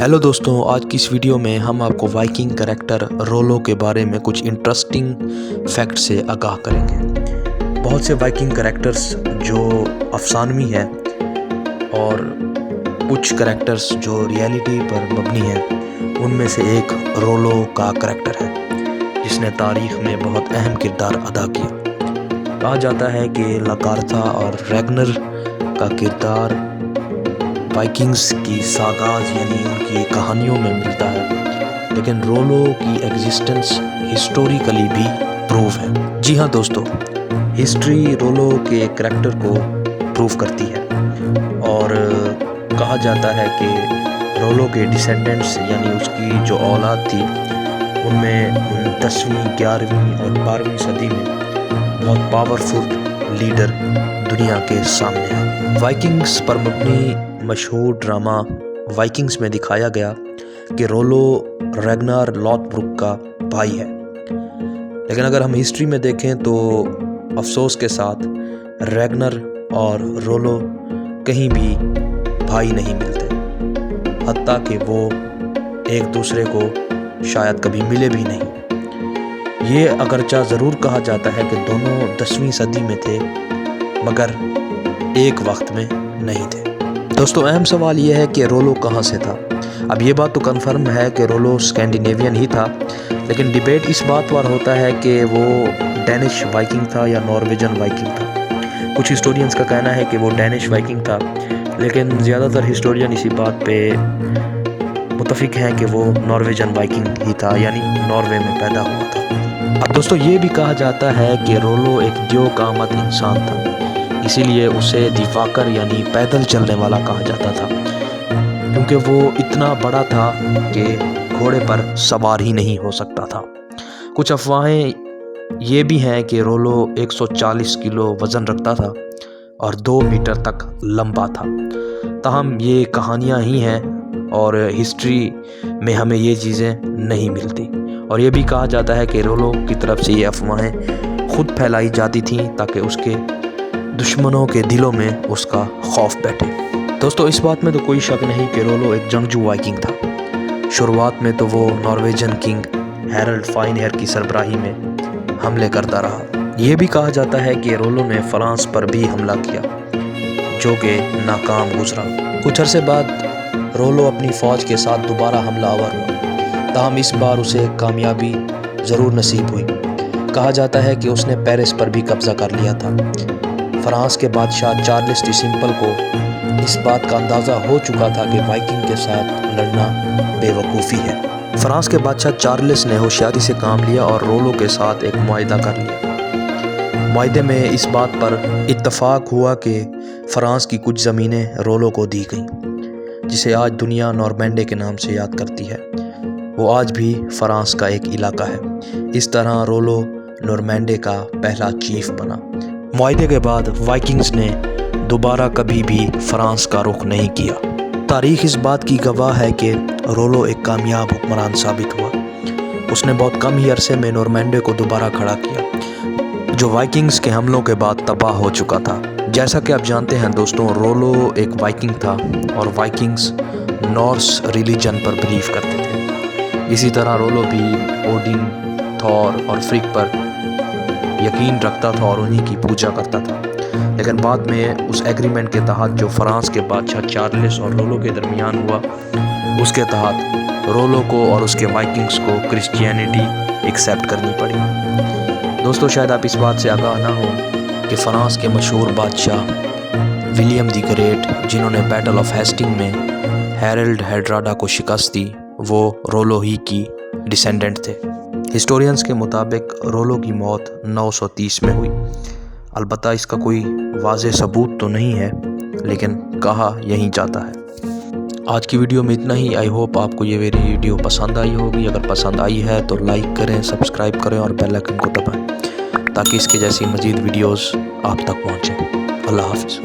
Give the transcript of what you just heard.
Hello दोस्तों, आज की इस वीडियो में हम आपको वाइकिंग कैरेक्टर रोलो के बारे में कुछ इंटरेस्टिंग फैक्ट से आगाह करेंगे। बहुत से वाइकिंग कैरेक्टर्स जो अफसानवी हैं और कुछ कैरेक्टर्स जो रियलिटी पर मबनी हैं, उनमें से एक रोलो का कैरेक्टर है जिसने तारीख़ में बहुत अहम किरदार अदा किया। कहा जाता है कि लाकार्था और रैग्नर का किरदार वाइकिंग्स की सागाज यानी उनकी कहानियों में मिलता है, लेकिन रोलो की एग्जिस्टेंस हिस्टोरिकली भी प्रूव है। जी हाँ दोस्तों, हिस्ट्री रोलो के कैरेक्टर को प्रूव करती है और कहा जाता है कि रोलो के डिसेंडेंट्स यानी उसकी जो औलाद थी उनमें 10वीं, 11वीं और 12वीं सदी में बहुत पावरफुल लीडर दुनिया के सामने है। वाइकिंग्स पर मबनी मशहूर ड्रामा वाइकिंग्स में दिखाया गया कि रोलो रैग्नार लॉथब्रुक का भाई है, लेकिन अगर हम हिस्ट्री में देखें तो अफसोस के साथ रैग्नर और रोलो कहीं भी भाई नहीं मिलते, हत्ता कि वो एक दूसरे को शायद कभी मिले भी नहीं। ये अगरचा ज़रूर कहा जाता है कि दोनों 10वीं सदी में थे मगर एक वक्त में नहीं थे। दोस्तों, अहम सवाल यह है कि रोलो कहाँ से था। अब ये बात तो कन्फर्म है कि रोलो स्कैंडिनेवियन ही था, लेकिन डिबेट इस बात पर होता है कि वो डैनिश वाइकिंग था या नॉर्वेजन वाइकिंग था। कुछ हिस्टोरियंस का कहना है कि वो डैनिश वाइकिंग था, लेकिन ज़्यादातर हिस्टोरियन इसी बात पे मुत्तफिक हैं कि वो नॉर्वेजन वाइकिंग ही था, यानी नॉर्वे में पैदा हुआ था। अब दोस्तों, ये भी कहा जाता है कि रोलो एक द्योकामत इंसान था, इसीलिए उसे दिवाकर यानी पैदल चलने वाला कहा जाता था, क्योंकि वो इतना बड़ा था कि घोड़े पर सवार ही नहीं हो सकता था। कुछ अफवाहें ये भी हैं कि रोलो 140 किलो वज़न रखता था और 2 मीटर तक लंबा था। ताहम ये कहानियाँ ही हैं और हिस्ट्री में हमें ये चीज़ें नहीं मिलती। और ये भी कहा जाता है कि रोलो की तरफ से ये अफवाहें खुद फैलाई जाती थीं ताकि उसके दुश्मनों के दिलों में उसका खौफ बैठे। दोस्तों, इस बात में तो कोई शक नहीं कि रोलो एक जंगजू वाइकिंग था। शुरुआत में तो वो नॉर्वेजन किंग हैरल्ड फाइनहेयर की सरबराही में हमले करता रहा। ये भी कहा जाता है कि रोलो ने फ्रांस पर भी हमला किया, जो कि नाकाम गुजरा। कुछ अरसे बाद रोलो अपनी फ़ौज के साथ दोबारा हमलावर हुआ, ताहम इस बार उसे कामयाबी ज़रूर नसीब हुई। कहा जाता है कि उसने पेरिस पर भी कब्ज़ा कर लिया था। फ्रांस के बादशाह चार्ल्स दी सिंपल को इस बात का अंदाज़ा हो चुका था कि वाइकिंग के साथ लड़ना बेवकूफ़ी है। फ्रांस के बादशाह चार्ल्स ने होशियारी से काम लिया और रोलो के साथ एक मुआहदा कर लिया। मुआहदे में इस बात पर इत्तफाक हुआ कि फ्रांस की कुछ ज़मीनें रोलो को दी गईं, जिसे आज दुनिया नॉर्मैंडे के नाम से याद करती है। वो आज भी फ्रांस का एक इलाका है। इस तरह रोलो नॉर्मैंडे का पहला चीफ बना। मुआहदे के बाद वाइकिंग्स ने दोबारा कभी भी फ्रांस का रुख नहीं किया। तारीख़ इस बात की गवाह है कि रोलो एक कामयाब हुक्मरान साबित हुआ। उसने बहुत कम ही अरसे में नॉर्मैंडे को दोबारा खड़ा किया, जो वाइकिंग्स के हमलों के बाद तबाह हो चुका था। जैसा कि आप जानते हैं दोस्तों, रोलो एक वाइकिंग था और वाइकिंग्स नॉर्स रिलीजन पर बिलीव करते थे। इसी तरह रोलो भी ओडिन, थॉर और फ्रिक पर यकीन रखता था और उन्हीं की पूजा करता था। लेकिन बाद में उस एग्रीमेंट के तहत जो फ्रांस के बादशाह चार्ल्स और रोलो के दरमियान हुआ, उसके तहत रोलो को और उसके वाइकिंग्स को क्रिश्चियनिटी एक्सेप्ट करनी पड़ी। दोस्तों, शायद आप इस बात से आगाह ना हो कि फ्रांस के मशहूर बादशाह विलियम द ग्रेट, जिन्होंने बैटल ऑफ हेस्टिंग में हैरल्ड हैड्राडा को शिकस्त दी, वो रोलो ही की डिसेंडेंट थे। हिस्टोरियंस के मुताबिक रोलो की मौत 930 में हुई। अलबत्ता इसका कोई वाज़ेह सबूत तो नहीं है, लेकिन कहा यहीं जाता है। आज की वीडियो में इतना ही। आई होप आपको ये मेरी वीडियो पसंद आई होगी। अगर पसंद आई है तो लाइक करें, सब्सक्राइब करें और बेल आइकन को दबाएं ताकि इसके जैसी मज़ीद वीडियोज़ आप तक पहुँचें। अल्लाह हाफ़िज़।